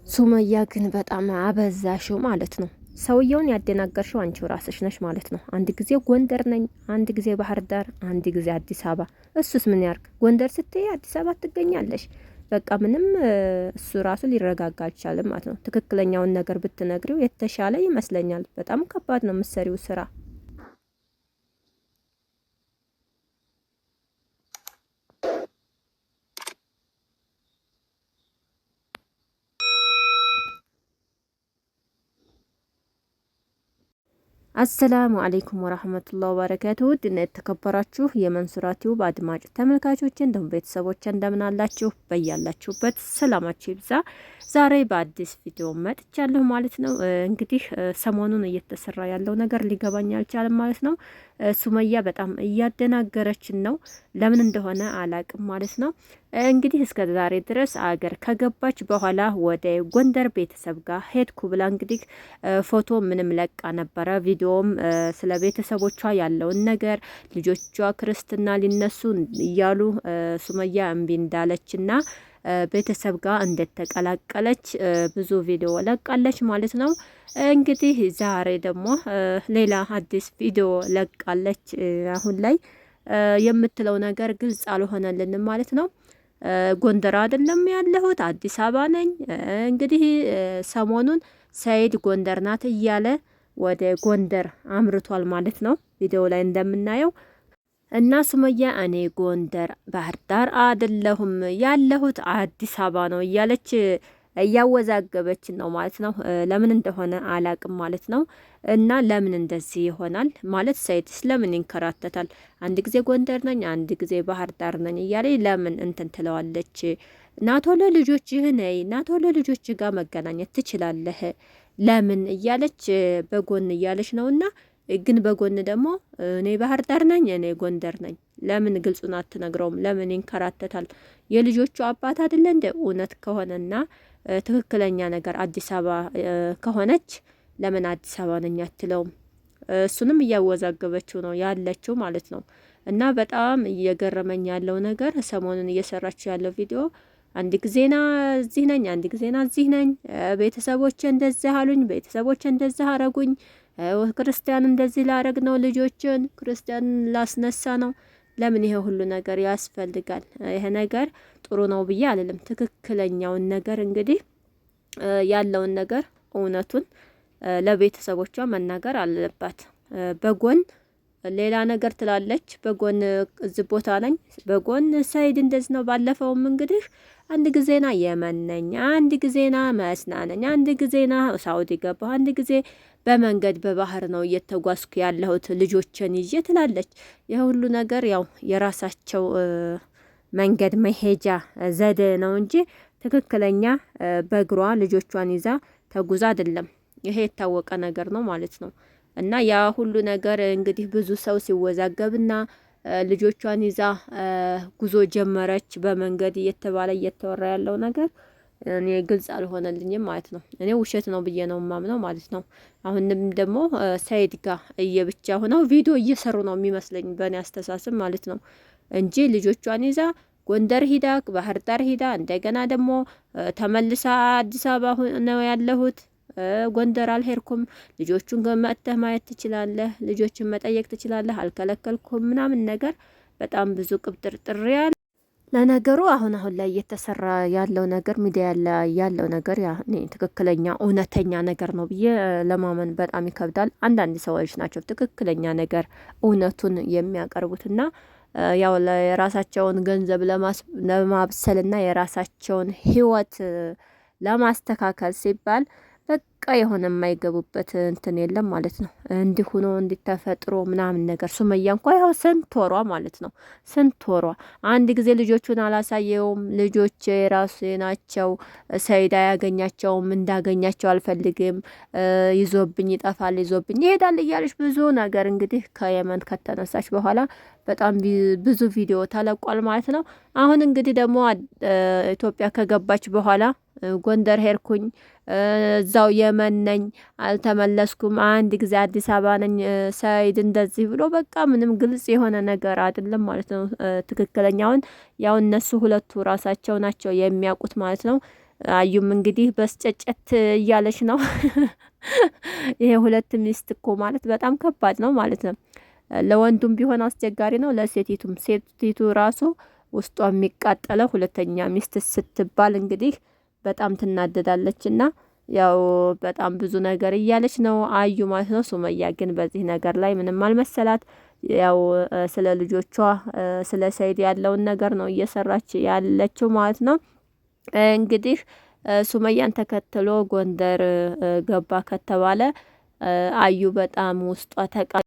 ሱመያ ግን በጣም አበዛሽው ማለት ነው። ሰውየውን ያደናገርሽው አንቺው ራስሽ ነሽ ማለት ነው። አንድ ጊዜ ጎንደር ነኝ፣ አንድ ጊዜ ባህር ዳር፣ አንድ ጊዜ አዲስ አበባ። እሱስ ምን ያርግ? ጎንደር ስትይ አዲስ አበባ ትገኛለሽ። በቃ ምንም እሱ ራሱ ሊረጋጋ አልቻለም ማለት ነው። ትክክለኛውን ነገር ብትነግሪው የተሻለ ይመስለኛል። በጣም ከባድ ነው የምትሰሪው ስራ። አሰላሙ አለይኩም ወራህመቱላሂ ወበረካቱሁ። ድና የተከበራችሁ የመንሱራ ቲዩብ አድማጭ ተመልካቾች እንደውም ቤተሰቦች እንደምን አላችሁ? በያላችሁበት ሰላማችሁ ይብዛ። ዛሬ በአዲስ ቪዲዮ መጥቻለሁ ማለት ነው። እንግዲህ ሰሞኑን እየተሰራ ያለው ነገር ሊገባኝ አልቻለም ማለት ነው። ሱመያ በጣም እያደናገረችን ነው። ለምን እንደሆነ አላቅም ማለት ነው። እንግዲህ እስከ ዛሬ ድረስ አገር ከገባች በኋላ ወደ ጎንደር ቤተሰብ ጋር ሄድኩ ብላ እንግዲህ ፎቶ ምንም ለቃ ነበረ። ቪዲዮም ስለ ቤተሰቦቿ ያለውን ነገር ልጆቿ ክርስትና ሊነሱ እያሉ ሱመያ እምቢ እንዳለችና ቤተሰብ ጋር እንደተቀላቀለች ብዙ ቪዲዮ ለቃለች ማለት ነው። እንግዲህ ዛሬ ደግሞ ሌላ አዲስ ቪዲዮ ለቃለች። አሁን ላይ የምትለው ነገር ግልጽ አልሆነልንም ማለት ነው። ጎንደር አይደለም ያለሁት አዲስ አበባ ነኝ። እንግዲህ ሰሞኑን ሰይድ ጎንደር ናት እያለ ወደ ጎንደር አምርቷል ማለት ነው። ቪዲዮ ላይ እንደምናየው እና ሱመያ እኔ ጎንደር ባህር ዳር አይደለሁም ያለሁት አዲስ አበባ ነው እያለች እያወዛገበች ነው ማለት ነው። ለምን እንደሆነ አላቅም ማለት ነው። እና ለምን እንደዚህ ይሆናል ማለት ሰይድስ ለምን ይንከራተታል? አንድ ጊዜ ጎንደር ነኝ፣ አንድ ጊዜ ባህር ዳር ነኝ እያለ ለምን እንትን ትለዋለች? ናቶሎ ልጆችህ ነይ፣ ናቶሎ ልጆች ጋር መገናኘት ትችላለህ ለምን እያለች በጎን እያለች ነውና ግን በጎን ደግሞ እኔ ባህር ዳር ነኝ፣ እኔ ጎንደር ነኝ። ለምን ግልጹን አትነግረውም? ለምን ይንከራተታል? የልጆቹ አባት አይደለ እንደ እውነት ከሆነና ትክክለኛ ነገር አዲስ አበባ ከሆነች ለምን አዲስ አበባ ነኝ አትለውም? እሱንም እያወዛገበችው ነው ያለችው ማለት ነው። እና በጣም እየገረመኝ ያለው ነገር ሰሞኑን እየሰራችው ያለው ቪዲዮ አንድ ጊዜና እዚህ ነኝ፣ አንድ ጊዜና እዚህ ነኝ፣ ቤተሰቦቼ እንደዚህ አሉኝ፣ ቤተሰቦቼ እንደዚህ አረጉኝ፣ ክርስቲያን እንደዚህ ላረግ ነው፣ ልጆችን ክርስቲያን ላስነሳ ነው። ለምን ይሄ ሁሉ ነገር ያስፈልጋል? ይሄ ነገር ጥሩ ነው ብዬ አልልም። ትክክለኛውን ነገር እንግዲህ ያለውን ነገር እውነቱን ለቤተሰቦቿ መናገር አለባት። በጎን ሌላ ነገር ትላለች፣ በጎን እዚህ ቦታ ነኝ፣ በጎን ሰይድ እንደዚህ ነው። ባለፈውም እንግዲህ አንድ ጊዜና የመን ነኝ፣ አንድ ጊዜና መስና ነኝ፣ አንድ ጊዜና ሳውዲ ገባሁ፣ አንድ ጊዜ በመንገድ በባህር ነው እየተጓዝኩ ያለሁት ልጆችን ይዤ ትላለች። ይህ ሁሉ ነገር ያው የራሳቸው መንገድ መሄጃ ዘዴ ነው እንጂ ትክክለኛ በእግሯ ልጆቿን ይዛ ተጉዛ አይደለም። ይሄ የታወቀ ነገር ነው ማለት ነው። እና ያ ሁሉ ነገር እንግዲህ ብዙ ሰው ሲወዛገብና ልጆቿን ይዛ ጉዞ ጀመረች በመንገድ እየተባለ እየተወራ ያለው ነገር እኔ ግልጽ አልሆነልኝም ማለት ነው። እኔ ውሸት ነው ብዬ ነው ማምነው ማለት ነው። አሁንም ደግሞ ሰይድ ጋር እየብቻ ሆነው ቪዲዮ እየሰሩ ነው የሚመስለኝ በእኔ አስተሳሰብ ማለት ነው እንጂ ልጆቿን ይዛ ጎንደር ሂዳ ባህር ዳር ሂዳ እንደገና ደግሞ ተመልሳ አዲስ አበባ ነው ያለሁት ጎንደር አልሄድኩም፣ ልጆቹን መጥተህ ማየት ትችላለህ፣ ልጆችን መጠየቅ ትችላለህ፣ አልከለከልኩም ምናምን ነገር በጣም ብዙ ቅብጥርጥር ያለ ለነገሩ አሁን ላይ እየተሰራ ያለው ነገር ሚዲያ ያለው ነገር ያኔ ትክክለኛ እውነተኛ ነገር ነው ብዬ ለማመን በጣም ይከብዳል። አንዳንድ ሰዎች ናቸው ትክክለኛ ነገር እውነቱን የሚያቀርቡትና ያው የራሳቸውን ገንዘብ ለማብሰልና የራሳቸውን ሕይወት ለማስተካከል ሲባል በቃ የሆነ የማይገቡበት እንትን የለም ማለት ነው። እንዲሁ ነው እንዲተፈጥሮ ምናምን ነገር ሱመያ እንኳ ያው ስንት ወሯ ማለት ነው። ስንት ወሯ አንድ ጊዜ ልጆቹን አላሳየውም። ልጆች የራሱ ናቸው። ሰይድ አያገኛቸውም። እንዳገኛቸው አልፈልግም። ይዞብኝ ይጠፋል፣ ይዞብኝ ይሄዳል እያለች ብዙ ነገር እንግዲህ ከየመን ከተነሳች በኋላ በጣም ብዙ ቪዲዮ ተለቋል ማለት ነው። አሁን እንግዲህ ደግሞ ኢትዮጵያ ከገባች በኋላ ጎንደር ሄድኩኝ፣ እዛው የመን ነኝ፣ አልተመለስኩም፣ አንድ ጊዜ አዲስ አበባ ነኝ፣ ሰይድ እንደዚህ ብሎ በቃ ምንም ግልጽ የሆነ ነገር አይደለም ማለት ነው። ትክክለኛውን ያው እነሱ ሁለቱ ራሳቸው ናቸው የሚያውቁት ማለት ነው። አዩም እንግዲህ በስጨጨት እያለች ነው። ይሄ ሁለት ሚስት እኮ ማለት በጣም ከባድ ነው ማለት ነው። ለወንዱም ቢሆን አስቸጋሪ ነው፣ ለሴቲቱም። ሴቲቱ ራሱ ውስጧ የሚቃጠለው ሁለተኛ ሚስት ስትባል እንግዲህ በጣም ትናደዳለች እና ያው በጣም ብዙ ነገር እያለች ነው አዩ ማለት ነው። ሱመያ ግን በዚህ ነገር ላይ ምንም አልመሰላት። ያው ስለ ልጆቿ ስለ ሰይድ ያለውን ነገር ነው እየሰራች ያለችው ማለት ነው። እንግዲህ ሱመያን ተከትሎ ጎንደር ገባ ከተባለ አዩ በጣም ውስጧ